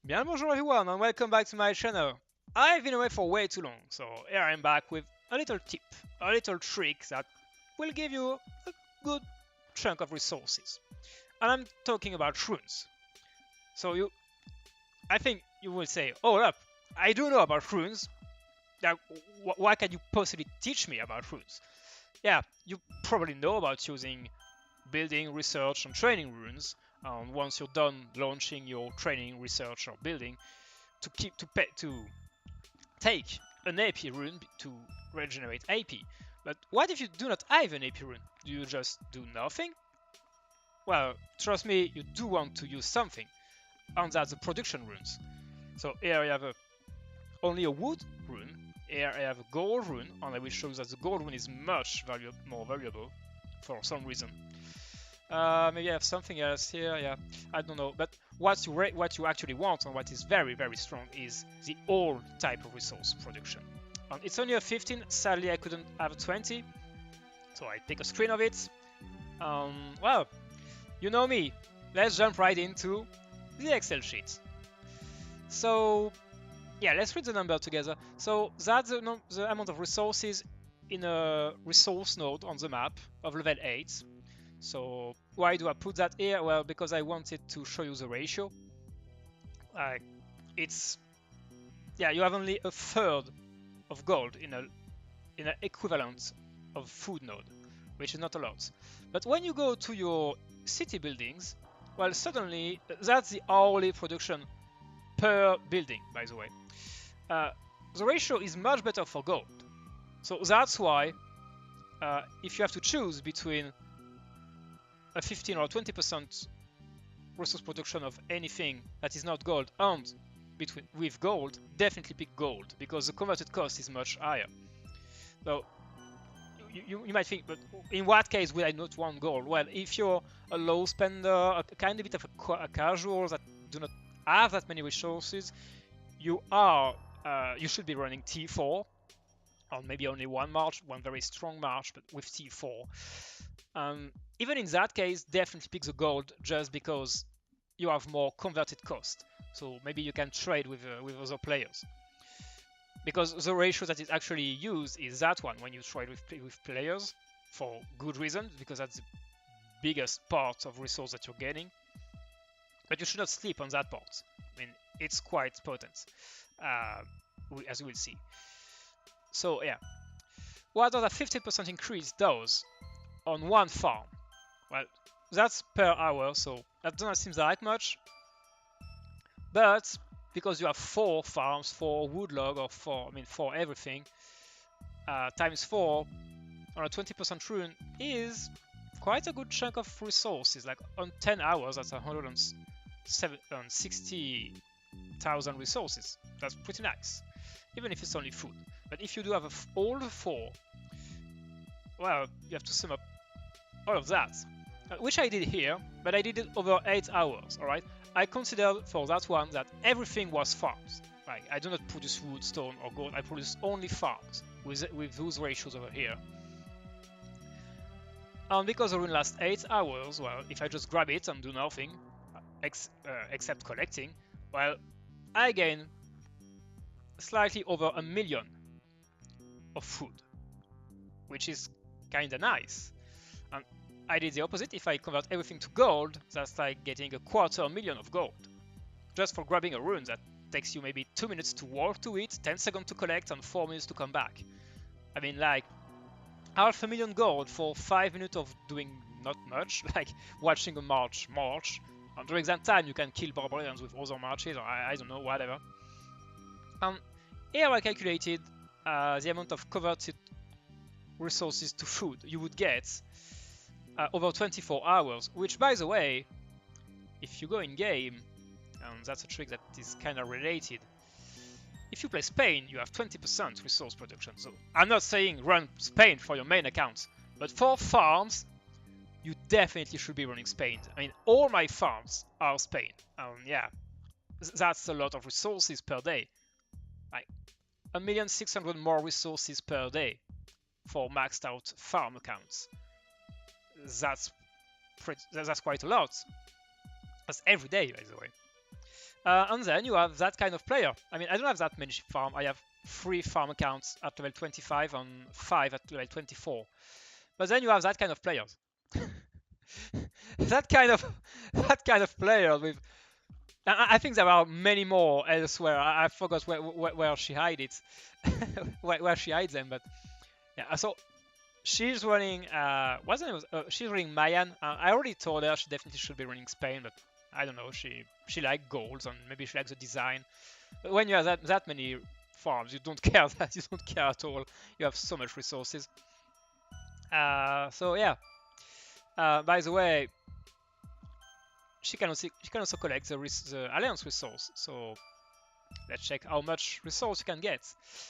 Bien bonjour everyone and welcome back to my channel. I've been away for way too long, so here I'm back with a little tip, a little trick that will give you a good chunk of resources. And I'm talking about runes. So I think you will say, hold up, I do know about runes. Now, why can you possibly teach me about runes? Yeah, you probably know about using building, research, and training runes. And once you're done launching your training, research, or building, to take an AP rune to regenerate AP. But what if you do not have an AP rune? Do you just do nothing? Well, trust me, you do want to use something, and that's the production runes. So here I have only a wood rune. Here I have a gold rune, and I will show you that the gold rune is much more valuable for some reason. Maybe I have something else here. Yeah, I don't know. But what you actually want and what is very strong is the all type of resource production. It's only a 15. Sadly, I couldn't have a 20, so I take a screen of it. Well, you know me. Let's jump right into the Excel sheet. So yeah, let's read the number together. So that's the amount of resources in a resource node on the map of level 8. So why do I put that here? Well, because I wanted to show you the ratio. You have only a third of gold in an equivalent of food node, which is not a lot. But when you go to your city buildings, well, suddenly that's the hourly production per building, by the way. The ratio is much better for gold. So that's why if you have to choose between a 15 or 20% resource production of anything that is not gold and with gold, definitely pick gold because the converted cost is much higher. So you might think, but in what case would I not want gold? Well, if you're a low spender, a kind of bit of a casual that do not have that many resources, you should be running T4 or maybe only one very strong march, but with T4. Even in that case, definitely pick the gold just because you have more converted cost. So maybe you can trade with other players. Because the ratio that is actually used is that one when you trade with players for good reasons, because that's the biggest part of resource that you're getting. But you should not sleep on that part. I mean, it's quite potent, as you will see. So yeah, what does a 50% increase does on one farm? Well, that's per hour, so that doesn't seem that much. But because you have 4 farms, 4 woodlog, or 4 everything, times 4 on a 20% rune is quite a good chunk of resources. Like on 10 hours, that's 160,000 resources. That's pretty nice, even if it's only food. But if you do have all the 4, well, you have to sum up all of that, which I did here, but I did it over 8 hours, alright? I considered for that one that everything was farms. Like, I do not produce wood, stone, or gold, I produce only farms with those ratios over here. And because the rune lasts 8 hours, well, if I just grab it and do nothing, except collecting, well, I gain slightly over 1 million of food, which is kinda nice. And I did the opposite. If I convert everything to gold, that's like getting 250,000 of gold. Just for grabbing a rune that takes you maybe 2 minutes to walk to it, 10 seconds to collect, and 4 minutes to come back. I mean, like, 500,000 gold for 5 minutes of doing not much, like watching a march. And during that time, you can kill barbarians with other marches, or I don't know, whatever. And here I calculated the amount of converted resources to food you would get over 24 hours, which, by the way, if you go in game, and that's a trick that is kind of related, if you play Spain, you have 20% resource production. So I'm not saying run Spain for your main account, but for farms, you definitely should be running Spain. I mean, all my farms are Spain. Yeah, that's a lot of resources per day. Like 1,600,000 more resources per day for maxed out farm accounts. That's quite a lot. That's every day, by the way. And then you have that kind of player. I mean, I don't have that many farm. I have 3 farm accounts at level 25 and 5 at level 24. But then you have that kind of players. that kind of player with. I think there are many more elsewhere. I forgot where she hid it, where she hides them. But yeah, so she's running. She's running Mayan. I already told her she definitely should be running Spain, but I don't know. She likes golds and maybe she likes the design. But when you have that many farms, you don't care that you don't care at all. You have so much resources. So yeah. By the way, she can also collect the alliance resource. So let's check how much resource you can get.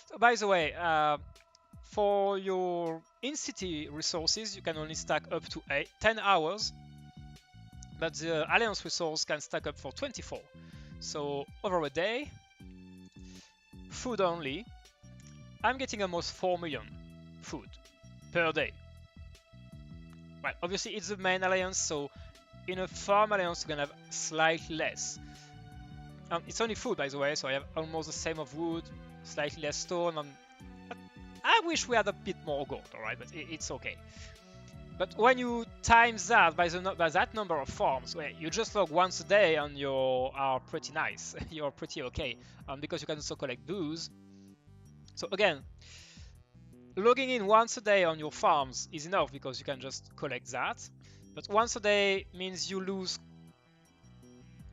So by the way, for your in-city resources, you can only stack up to 10 hours, but the alliance resource can stack up for 24. So over a day, food only, I'm getting almost 4 million food per day. Well, obviously it's the main alliance, so in a farm alliance you can have slightly less. It's only food, by the way, so I have almost the same of wood, slightly less stone, and I wish we had a bit more gold, alright, but it's okay. But when you times that by that number of farms, well, you just log once a day and you are pretty nice. You're pretty okay, because you can also collect booze. So again, logging in once a day on your farms is enough because you can just collect that. But once a day means you lose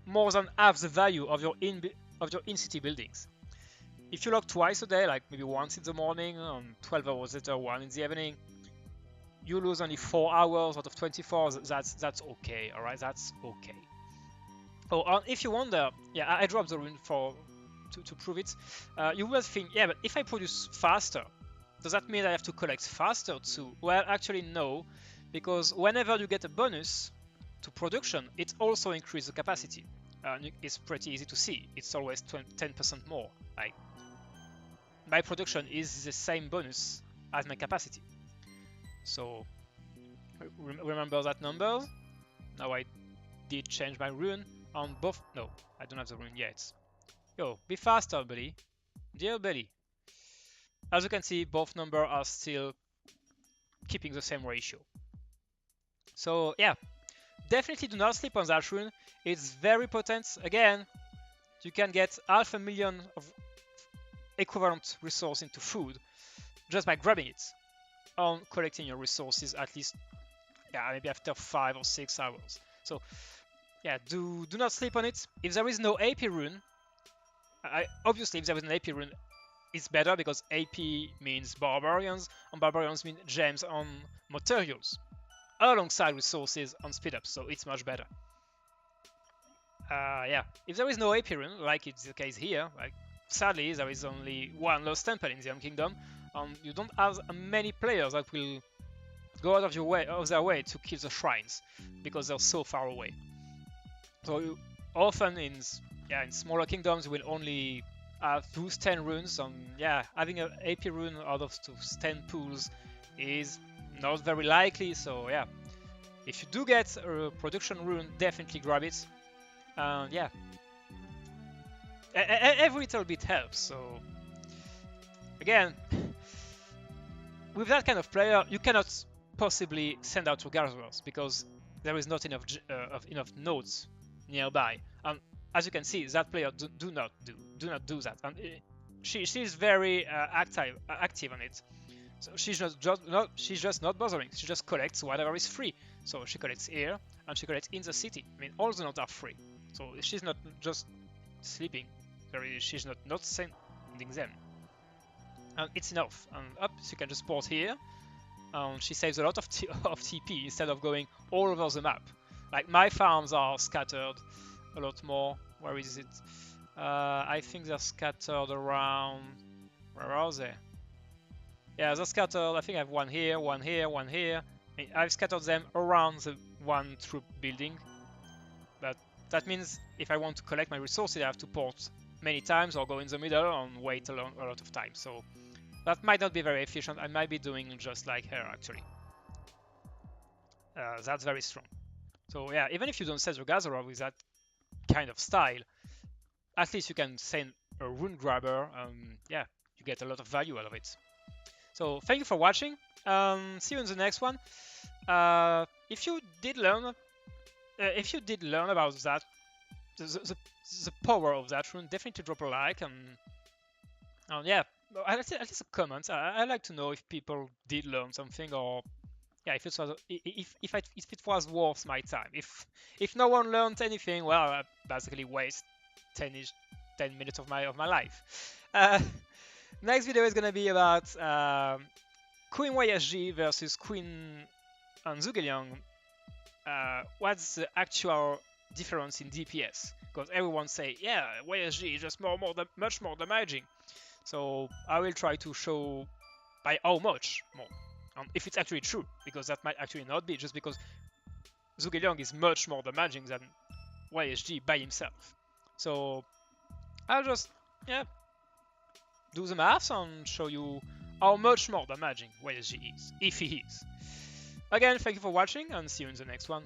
more than half the value of your in-city buildings. If you log twice a day, like maybe once in the morning and 12 hours later, one in the evening, you lose only 4 hours out of 24. That's okay, all right? That's okay. Oh, and if you wonder, yeah, I dropped the rune to prove it. You will think, yeah, but if I produce faster, does that mean I have to collect faster too? Well, actually no, because whenever you get a bonus to production, it also increases the capacity. It's pretty easy to see. It's always 10% more. Like my production is the same bonus as my capacity. So remember that number. Now I did change my rune on both. No, I don't have the rune yet. Yo, be faster, buddy. Dear buddy. As you can see, both numbers are still keeping the same ratio. So yeah, definitely do not sleep on that rune. It's very potent. Again, you can get 500,000 of equivalent resource into food just by grabbing it on collecting your resources at least, yeah, maybe after 5 or 6 hours. So yeah, do not sleep on it. If there is no AP rune, obviously if there is an AP rune, it's better because AP means barbarians, and barbarians mean gems on materials alongside resources on speed up, so it's much better. Yeah, if there is no AP rune, like it's the case here, like sadly there is only one lost temple in the Young Kingdom, and you don't have many players that will go out of their way to kill the shrines because they're so far away. So often in smaller kingdoms you will only have those 10 runes, and yeah, having an AP rune out of those 10 pools is not very likely. So yeah, if you do get a production rune, definitely grab it. Yeah, every little bit helps. So again, with that kind of player, you cannot possibly send out your gatherers because there is not enough nodes nearby. And as you can see, that player do not do that. And she's very active on it. So she's just not bothering. She just collects whatever is free. So she collects here and she collects in the city. I mean, all the nodes are free. So she's not just sleeping. She's not sending them. And it's enough. And so you can just port here. She saves a lot of TP instead of going all over the map. Like my farms are scattered a lot more. Where is it? I think they're scattered around. Where are they? Yeah, they're scattered. I think I have one here, one here, one here. I've scattered them around the one troop building. But that means if I want to collect my resources, I have to port many times or go in the middle and wait a lot of time. So that might not be very efficient. I might be doing just like her actually. That's very strong. So yeah, even if you don't set your gatherer with that kind of style, at least you can send a rune grabber. Yeah, you get a lot of value out of it. So thank you for watching. See you in the next one. If you did learn about that, the power of that rune, definitely drop a like and yeah, at least a comment. I like to know if people did learn something, or yeah, if it was if it was worth my time. If no one learned anything, well, I basically waste 10 minutes of my life. Next video is gonna be about Queen YSG versus Queen Zhuge what's the actual difference in DPS? Because everyone say, yeah, YSG is just much more damaging. So I will try to show by how much more, if it's actually true, because that might actually not be, just because Zhuge is much more damaging than YSG by himself. So I'll just, yeah, do the maths and show you how much more damaging YSG is, if he is. Again, thank you for watching, and see you in the next one.